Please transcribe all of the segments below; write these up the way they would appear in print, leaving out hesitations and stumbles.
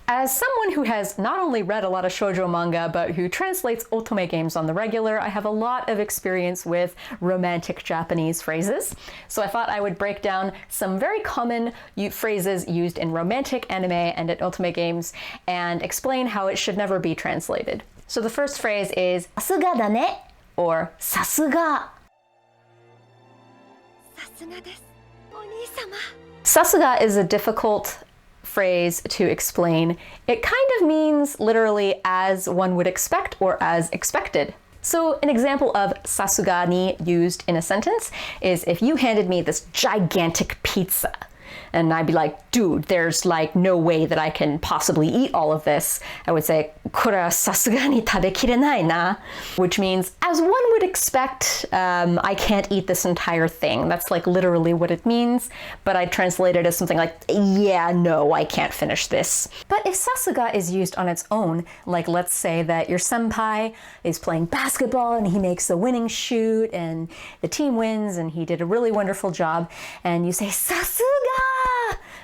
As someone who has not only read a lot of shoujo manga, but who translates otome games on the regular, I have a lot of experience with romantic Japanese phrases. So I thought I would break down some very common phrases used in romantic anime and in otome games and explain how it should never be translated. So the first phrase is "sasuga da ne" or "sasuga." Sasuga is a difficult phrase to explain. It kind of means literally as one would expect or as expected. So an example of sasuga ni used in a sentence is if you handed me this gigantic pizza and I'd be like, dude, there's like no way that I can possibly eat all of this. I would say, kore wa sasuga ni tabekirenai na, which means, as one would expect, I can't eat this entire thing. That's like literally what it means, but I translate it as something like, yeah, no, I can't finish this. But if sasuga is used on its own, like let's say that your senpai is playing basketball and he makes the winning shoot and the team wins and he did a really wonderful job, and you say, sasuga!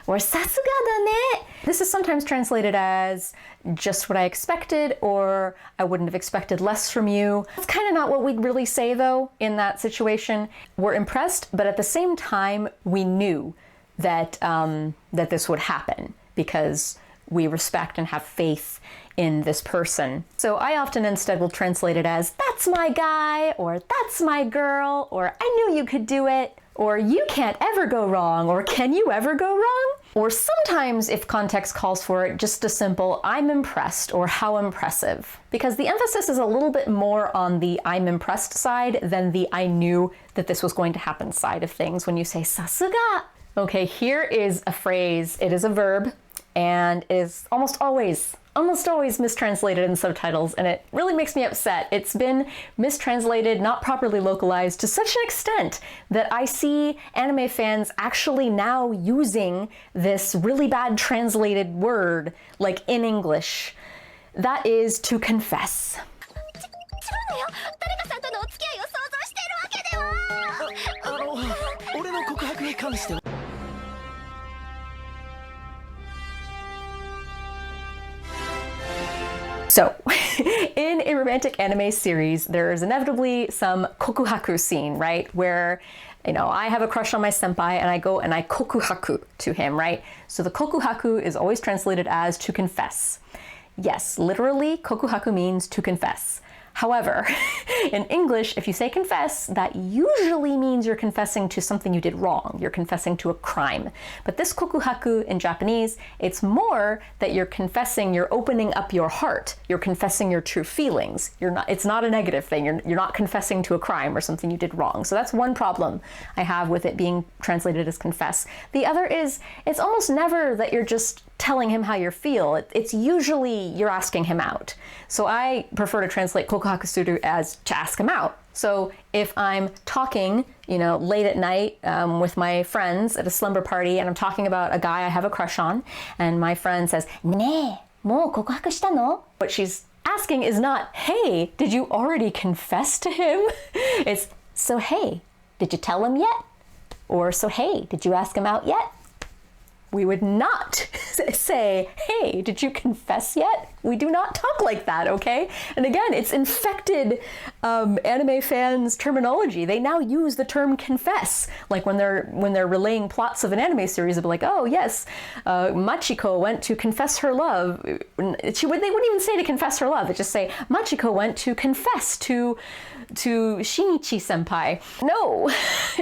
Or sasuga da ne. This is sometimes translated as just what I expected, or I wouldn't have expected less from you. That's kind of not what we'd really say though in that situation. We're impressed, but at the same time, we knew that, that this would happen because we respect and have faith in this person. So I often instead will translate it as, that's my guy, or that's my girl, or I knew you could do it, or you can't ever go wrong, or can you ever go wrong? Or sometimes, if context calls for it, just a simple, I'm impressed, or how impressive. Because the emphasis is a little bit more on the I'm impressed side than the I knew that this was going to happen side of things when you say sasuga. Okay, here is a phrase, it is a verb, and is almost always mistranslated in subtitles, and it really makes me upset. It's been mistranslated, not properly localized, to such an extent that I see anime fans actually now using this really bad translated word, like in English. That is to confess. So, in a romantic anime series, there is inevitably some kokuhaku scene, right? Where, you know, I have a crush on my senpai and I go and I kokuhaku to him, right? So the kokuhaku is always translated as to confess. Yes, literally, kokuhaku means to confess. However, in English, if you say confess, that usually means you're confessing to something you did wrong. You're confessing to a crime. But this kokuhaku in Japanese, it's more that you're confessing, you're opening up your heart. You're confessing your true feelings. It's not a negative thing. You're not confessing to a crime or something you did wrong. So that's one problem I have with it being translated as confess. The other is, it's almost never that you're just telling him how you feel. It's usually you're asking him out. So I prefer to translate kokuhaku suru as to ask him out. So if I'm talking, you know, late at night with my friends at a slumber party and I'm talking about a guy I have a crush on, and my friend says, "Ne, mou kokuhaku shita no?" What she's asking is not, "Hey, did you already confess to him?" It's, "So hey, did you tell him yet?" Or, "So hey, did you ask him out yet?" We would not say, "Hey, did you confess yet?" We do not talk like that, okay? And again, it's infected anime fans' terminology. They now use the term confess. Like when they're relaying plots of an anime series, they'll be like, "Oh yes, Machiko went to confess her love." They wouldn't even say to confess her love. They just say, "Machiko went to confess to Shinichi senpai." No,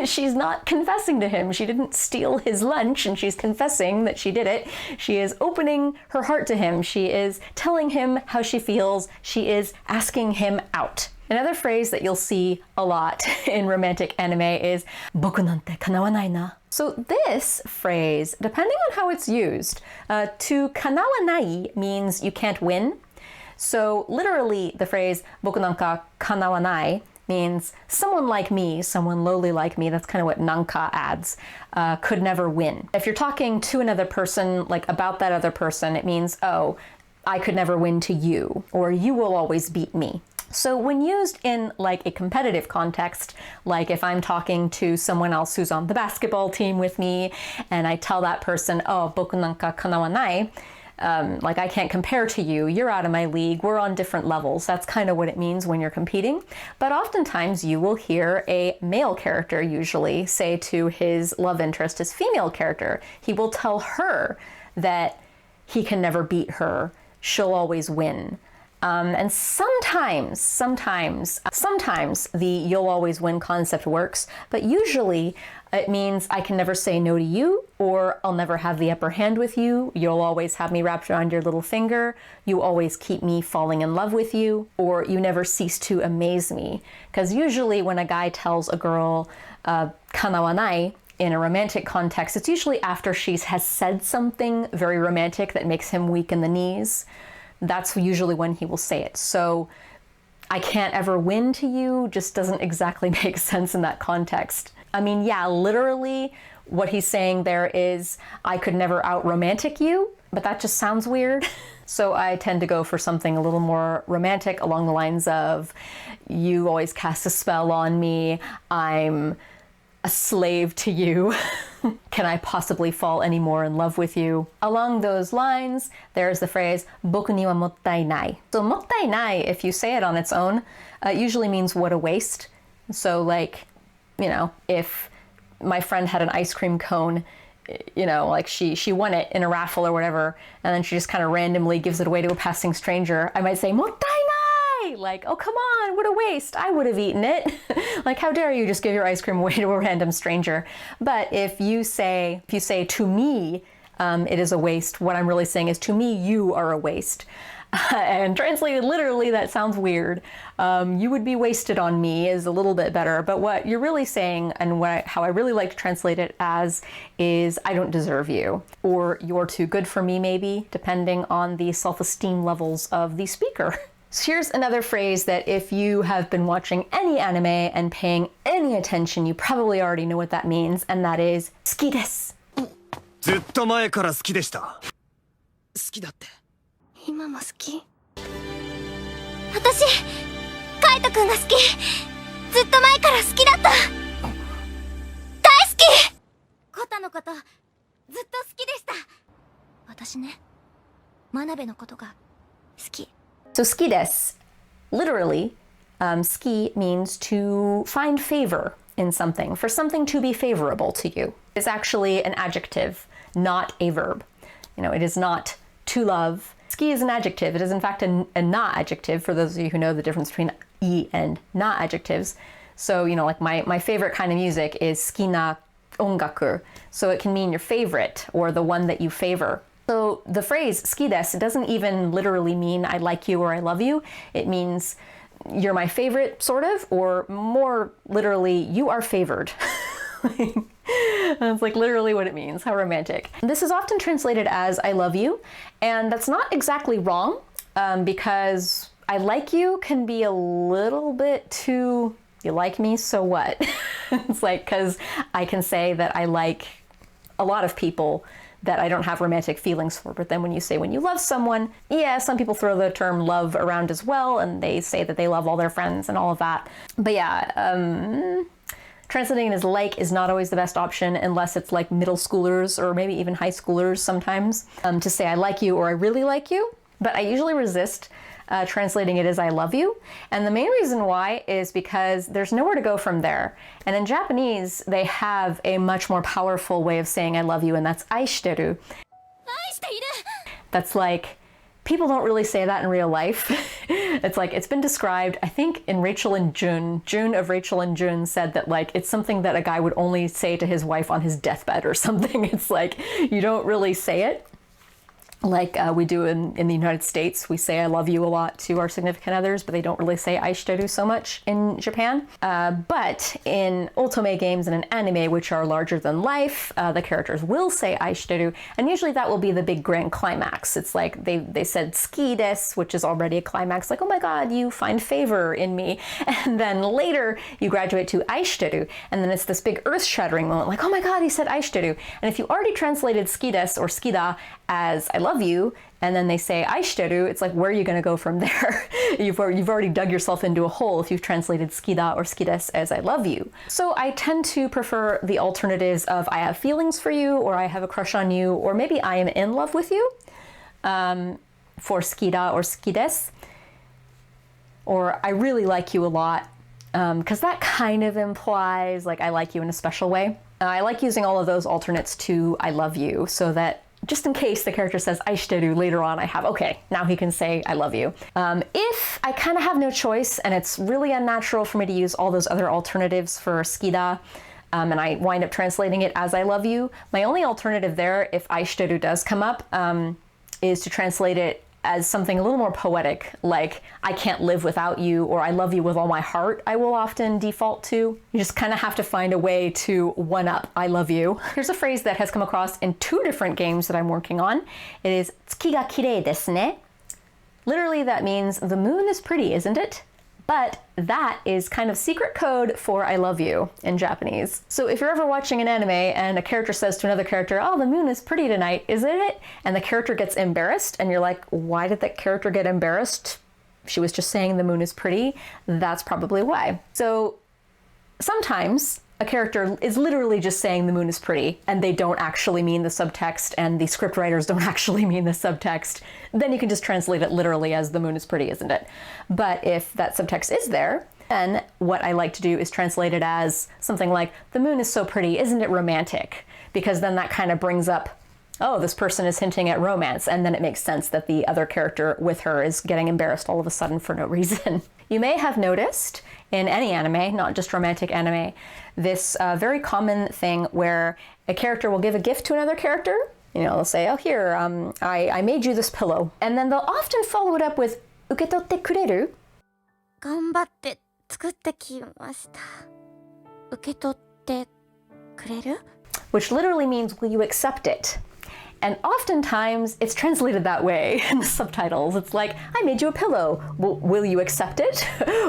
she's not confessing to him. She didn't steal his lunch and she's confessing that she did it. She is opening her heart to him. She is telling him how she feels. She is asking him out. Another phrase that you'll see a lot in romantic anime is "boku nante kanawanai na." So this phrase, depending on how it's used, to kanawanai means you can't win. So literally the phrase "boku nanka kanawanai" means someone like me, someone lowly like me, that's kind of what nanka adds, could never win. If you're talking to another person, like about that other person, it means, oh, I could never win to you, or you will always beat me. So when used in like a competitive context, like if I'm talking to someone else who's on the basketball team with me, and I tell that person, "Oh, boku nanka kanawanai," like I can't compare to you, you're out of my league, we're on different levels. That's kind of what it means when you're competing. But oftentimes you will hear a male character usually say to his love interest, his female character, he will tell her that he can never beat her, she'll always win. And sometimes the you'll always win concept works, but usually it means I can never say no to you, or I'll never have the upper hand with you, you'll always have me wrapped around your little finger, you always keep me falling in love with you, or you never cease to amaze me. Because usually when a guy tells a girl, kanawanai, in a romantic context, it's usually after she has said something very romantic that makes him weak in the knees. That's usually when he will say it. So I can't ever win to you just doesn't exactly make sense in that context. I mean, yeah, literally what he's saying there is, I could never out-romantic you, but that just sounds weird. So I tend to go for something a little more romantic along the lines of, you always cast a spell on me, I'm a slave to you. Can I possibly fall any more in love with you? Along those lines, there's the phrase, boku ni wa mottai nai. So mottai nai, if you say it on its own, usually means what a waste. So like, you know, if my friend had an ice cream cone, you know, like she won it in a raffle or whatever, and then she just kind of randomly gives it away to a passing stranger, I might say, mottai nai! Like, oh, come on, what a waste. I would have eaten it. Like, how dare you just give your ice cream away to a random stranger? But if you say to me, it is a waste, what I'm really saying is, to me, you are a waste. And translated literally, that sounds weird. You would be wasted on me is a little bit better, but what you're really saying, and how I really like to translate it as, is I don't deserve you, or you're too good for me maybe, depending on the self-esteem levels of the speaker. So here's another phrase that if you have been watching any anime and paying any attention, you probably already know what that means, and that is 好きです。ずっと前から好きでした。好きだって。今も好き。私、カイトくんが好き。ずっと前から好きだった。大好き。コタのことずっと好きでした。私ね、真鍋のことが好き。So 好きです literally, 好き means to find favor in something, for something to be favorable to you. It's actually an adjective, not a verb. You know, it is not to love. 好き is an adjective. It is in fact a not adjective, for those of you who know the difference between I and not adjectives. So, you know, like my favorite kind of music is 好きな音楽. So it can mean your favorite or the one that you favor. So the phrase 好きです, it doesn't even literally mean I like you or I love you. It means you're my favorite, sort of, or more literally, you are favored. That's like literally what it means. How romantic. This is often translated as I love you, and that's not exactly wrong, because I like you can be a little bit too, you like me, so what? It's like, because I can say that I like a lot of people that I don't have romantic feelings for, but then when you say when you love someone, yeah, some people throw the term love around as well, and they say that they love all their friends and all of that. But yeah, translating it as like is not always the best option unless it's like middle schoolers or maybe even high schoolers sometimes, to say I like you or I really like you. But I usually resist translating it as I love you. And the main reason why is because there's nowhere to go from there. And in Japanese, they have a much more powerful way of saying I love you, and that's aishiteru. That's like, people don't really say that in real life. It's like, it's been described, I think in Rachel and June of Rachel and June said that like, it's something that a guy would only say to his wife on his deathbed or something. It's like, you don't really say it like we do in the United States. We say I love you a lot to our significant others, but they don't really say aishiteru so much in Japan. But in otome games and in anime, which are larger than life, the characters will say aishiteru, and usually that will be the big grand climax. It's like they said suki desu, which is already a climax, like, oh my god, you find favor in me. And then later you graduate to aishiteru, and then it's this big earth-shattering moment, like, oh my god, he said aishiteru. And if you already translated suki desu or skida as I love you, and then they say aishiteru, it's like, where are you going to go from there? You've already dug yourself into a hole if you've translated skida or skides as I love you. So I tend to prefer the alternatives of I have feelings for you, or I have a crush on you, or maybe I am in love with you. for skida or skides, or I really like you a lot, because that kind of implies like I like you in a special way. I like using all of those alternates to I love you, so that just in case the character says aishiteru later on, I have, okay, now he can say I love you. If I kind of have no choice and it's really unnatural for me to use all those other alternatives for skida, and I wind up translating it as I love you, my only alternative there, if aishiteru does come up, is to translate it as something a little more poetic, like I can't live without you, or I love you with all my heart, I will often default to. You just kind of have to find a way to one-up I love you. Here's a phrase that has come across in 2 different games that I'm working on. It is tsuki ga kirei desu ne. Literally that means the moon is pretty, isn't it? But that is kind of secret code for I love you in Japanese. So if you're ever watching an anime and a character says to another character, oh, the moon is pretty tonight, isn't it? And the character gets embarrassed and you're like, why did that character get embarrassed? She was just saying the moon is pretty. That's probably why. So sometimes a character is literally just saying the moon is pretty and they don't actually mean the subtext and the scriptwriters don't actually mean the subtext. Then you can just translate it literally as the moon is pretty, isn't it? But if that subtext is there, then what I like to do is translate it as something like, the moon is so pretty, isn't it romantic? Because then that kind of brings up, oh, this person is hinting at romance, and then it makes sense that the other character with her is getting embarrassed all of a sudden for no reason. You may have noticed in any anime, not just romantic anime, this very common thing where a character will give a gift to another character. You know, they'll say, oh, here, I made you this pillow. And then they'll often follow it up with, uketotte kureru? 頑張って作ってきました。受け取ってくれる? Which literally means, will you accept it? And oftentimes it's translated that way in the subtitles. It's like, I made you a pillow. Will you accept it?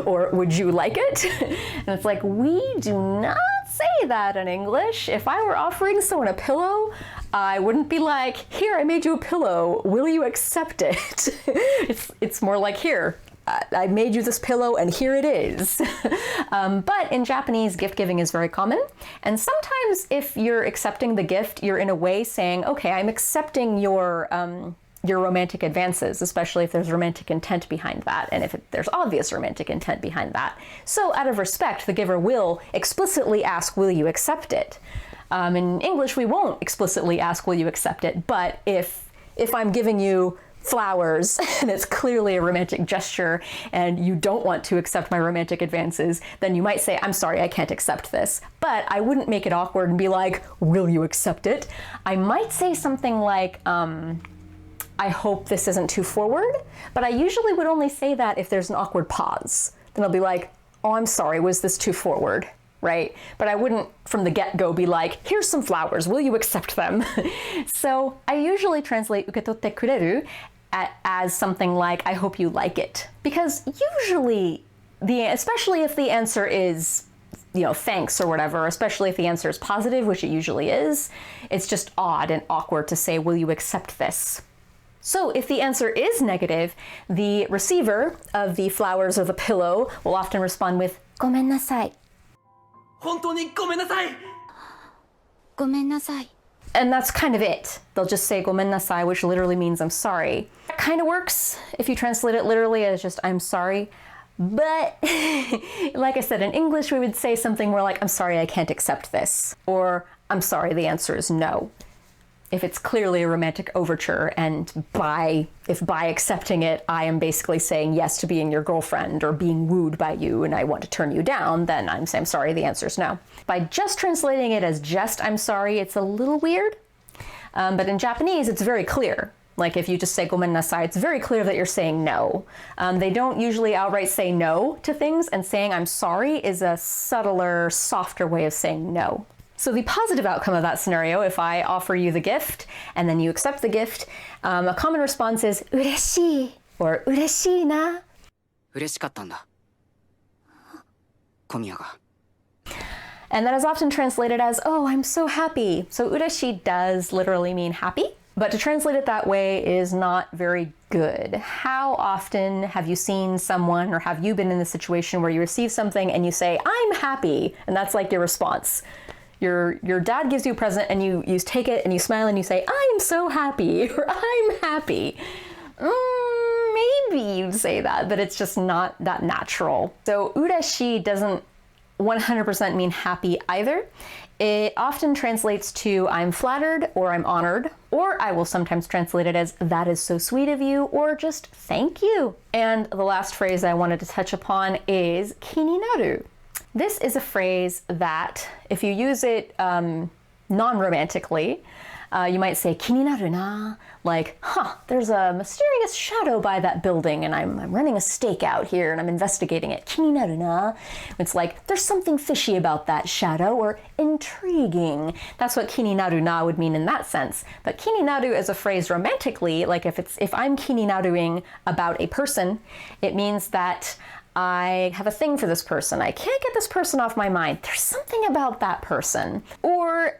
Or would you like it? And it's like, we do not say that in English. If I were offering someone a pillow, I wouldn't be like, here, I made you a pillow. Will you accept it? It's more like, here, I made you this pillow and here it is. But in Japanese, gift giving is very common. And sometimes if you're accepting the gift, you're in a way saying, okay, I'm accepting your romantic advances, especially if there's romantic intent behind that, and if there's obvious romantic intent behind that. So out of respect, the giver will explicitly ask, will you accept it? In English, we won't explicitly ask, will you accept it? But if I'm giving you flowers and it's clearly a romantic gesture and you don't want to accept my romantic advances, then you might say, I'm sorry, I can't accept this. But I wouldn't make it awkward and be like, will you accept it? I might say something like, I hope this isn't too forward, but I usually would only say that if there's an awkward pause. Then I'll be like, oh, I'm sorry, was this too forward? Right? But I wouldn't from the get-go be like, here's some flowers, will you accept them? So I usually translate uketotte kureru as something like, I hope you like it. Because usually, especially if the answer is, you know, thanks or whatever, especially if the answer is positive, which it usually is, it's just odd and awkward to say, will you accept this? So if the answer is negative, the receiver of the flowers or the pillow will often respond with, ごめんなさい. 本当にごめんなさい。ごめんなさい. And that's kind of it. They'll just say ごめんなさい, which literally means I'm sorry. That kind of works if you translate it literally as just I'm sorry. But like I said, in English we would say something more like, I'm sorry, I can't accept this. Or I'm sorry, the answer is no. If it's clearly a romantic overture and if by accepting it, I am basically saying yes to being your girlfriend or being wooed by you and I want to turn you down, then I'm saying, I'm sorry, the answer is no. By just translating it as just I'm sorry, it's a little weird. But in Japanese, it's very clear. Like if you just say ごめんなさい, it's very clear that you're saying no. They don't usually outright say no to things, and saying I'm sorry is a subtler, softer way of saying no. So the positive outcome of that scenario, if I offer you the gift and then you accept the gift, a common response is 嬉しい or 嬉しいな. 嬉しかったんだ。小宮が。 And that is often translated as, oh, I'm so happy. So 嬉しい does literally mean happy, but to translate it that way is not very good. How often have you seen someone or have you been in the situation where you receive something and you say, I'm happy, and that's like your response? your dad gives you a present and you take it and you smile and you say, I'm so happy, or I'm happy. Maybe you'd say that, but it's just not that natural. So ureshi doesn't 100% mean happy either. It often translates to I'm flattered or I'm honored, or I will sometimes translate it as that is so sweet of you, or just thank you. And the last phrase I wanted to touch upon is kininaru. This is a phrase that if you use it non-romantically, you might say kininaru na, like, there's a mysterious shadow by that building and I'm running a stakeout here and I'm investigating it. Kininaru na. It's like, there's something fishy about that shadow, or intriguing. That's what kininaru na would mean in that sense. But kininaru as a phrase romantically, like if I'm kininaruing about a person, it means that I have a thing for this person. I can't get this person off my mind. There's something about that person. Or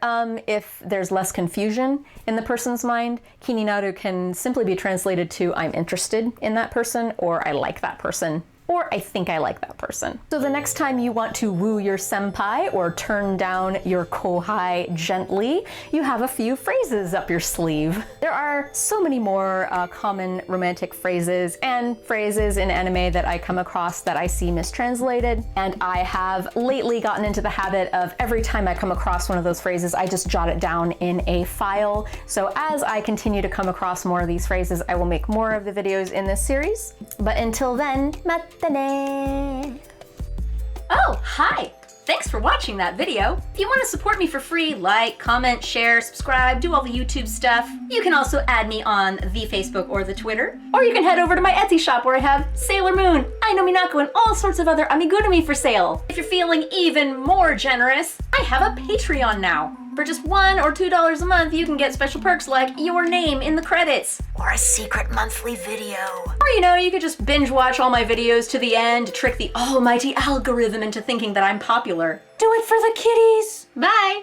if there's less confusion in the person's mind, kininaru can simply be translated to I'm interested in that person, or I like that person, or I think I like that person. So the next time you want to woo your senpai or turn down your kohai gently, you have a few phrases up your sleeve. There are so many more common romantic phrases and phrases in anime that I come across that I see mistranslated, and I have lately gotten into the habit of every time I come across one of those phrases, I just jot it down in a file. So as I continue to come across more of these phrases, I will make more of the videos in this series. But until then, matane! Oh, hi! Thanks for watching that video. If you want to support me for free, like, comment, share, subscribe, do all the YouTube stuff. You can also add me on the Facebook or the Twitter. Or you can head over to my Etsy shop where I have Sailor Moon, Ai no Minako, and all sorts of other amigurumi for sale. If you're feeling even more generous, I have a Patreon now. For just $1 or $2 a month, you can get special perks like your name in the credits, or a secret monthly video. Or you could just binge watch all my videos to the end to trick the almighty algorithm into thinking that I'm popular. Do it for the kitties! Bye!